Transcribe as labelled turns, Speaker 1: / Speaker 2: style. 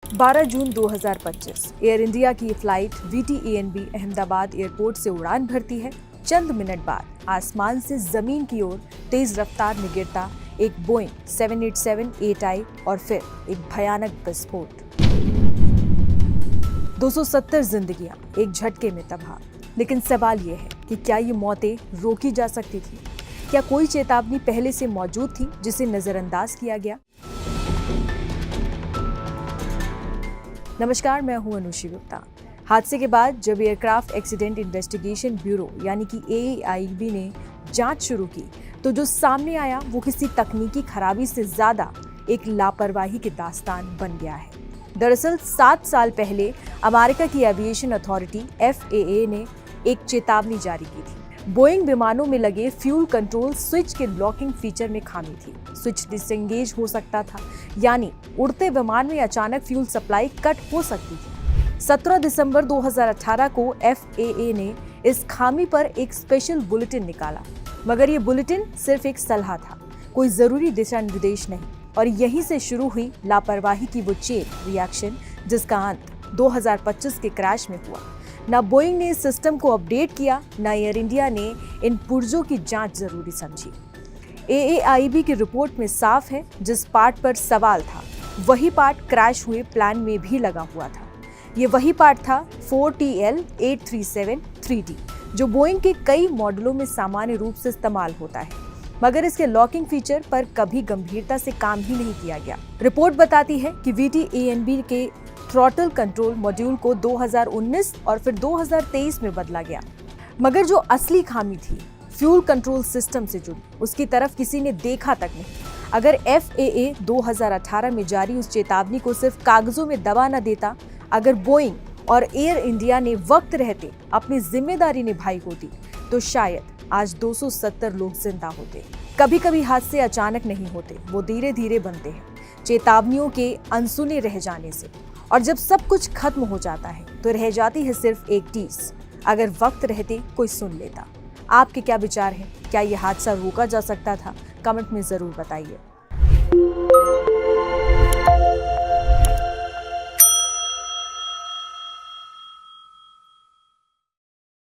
Speaker 1: 12 जून 2025 air India की flight VTANB Ahmedabad airport से उड़ान भरती है। चंद मिनट बाद आसमान से जमीन की ओर तेज रफ्तार में गिरता एक बोइंग 787-8I और फिर एक भयानक विस्फोट। 270 जिंदगियां एक झटके में तबाह। लेकिन सवाल यह है कि क्या ये मौतें रोकी जा सकती थी? क्या कोई चेतावनी पहले से मौजूद थी जिसे नजरअंदाज किया गया? नमस्कार, मैं हूं अनुषी गुप्ता। हादसे के बाद जब एयरक्राफ्ट एक्सीडेंट इन्वेस्टिगेशन ब्यूरो यानी कि AAIB ने जांच शुरू की, तो जो सामने आया वो किसी तकनीकी खराबी से ज्यादा एक लापरवाही की दास्तान बन गया है। दरअसल 7 साल पहले अमेरिका की एविएशन अथॉरिटी FAA ने एक चेतावनी जारी की थी। बोइंग विमानों में लगे फ्यूल कंट्रोल स्विच के लॉकिंग फीचर में खामी थी। स्विच डिसएंगेज हो सकता था, यानी उड़ते विमान में अचानक फ्यूल सप्लाई कट हो सकती थी। 17 दिसंबर 2018 को FAA ने इस खामी पर एक स्पेशल बुलेटिन निकाला, मगर ये बुलेटिन सिर्फ एक सलाह था, कोई जरूरी दिशा निर्देश नहीं। और यहीं से शुरू हुई लापरवाही की वो चेन रिएक्शन, जिसका अंत 2025 के क्रैश में हुआ। ना बोइंग ने इस सिस्टम को अपडेट किया, ना एयर इंडिया ने इन पुर्जों की जांच जरूरी समझी। AAIB की रिपोर्ट में साफ है, जिस पार्ट पर सवाल था वही पार्ट क्रैश हुए प्लान में भी लगा हुआ था। ये वही पार्ट था 4TL-837-3D, जो बोइंग के कई मॉडलों में सामान्य रूप से इस्तेमाल होता है, मगर इसके लॉकिंग फीचर पर कभी गंभीरता से काम ही नहीं किया गया। रिपोर्ट बताती है कि VTANB के थ्रॉटल कंट्रोल मॉड्यूल को 2019 और फिर 2023 में बदला गया, मगर जो असली खामी थी फ्यूल कंट्रोल सिस्टम से जुड़ी, उसकी तरफ किसी ने देखा तक नहीं। अगर FAA 2018 में जारी उस चेतावनी को सिर्फ कागजों में दबा न देता, अगर बोइंग और एयर इंडिया ने वक्त रहते अपनी जिम्मेदारी निभाई होती, तो शायद आज 270 लोग जिंदा होते। कभी कभी हादसे अचानक नहीं होते, वो धीरे धीरे बनते हैं, चेतावनियों के अनसुने रह जाने से। और जब सब कुछ खत्म हो जाता है तो रह जाती है सिर्फ एक टीस, अगर वक्त रहते कोई सुन लेता। आपके क्या विचार हैं? क्या ये हादसा रोका जा सकता था? कमेंट में जरूर बताइए।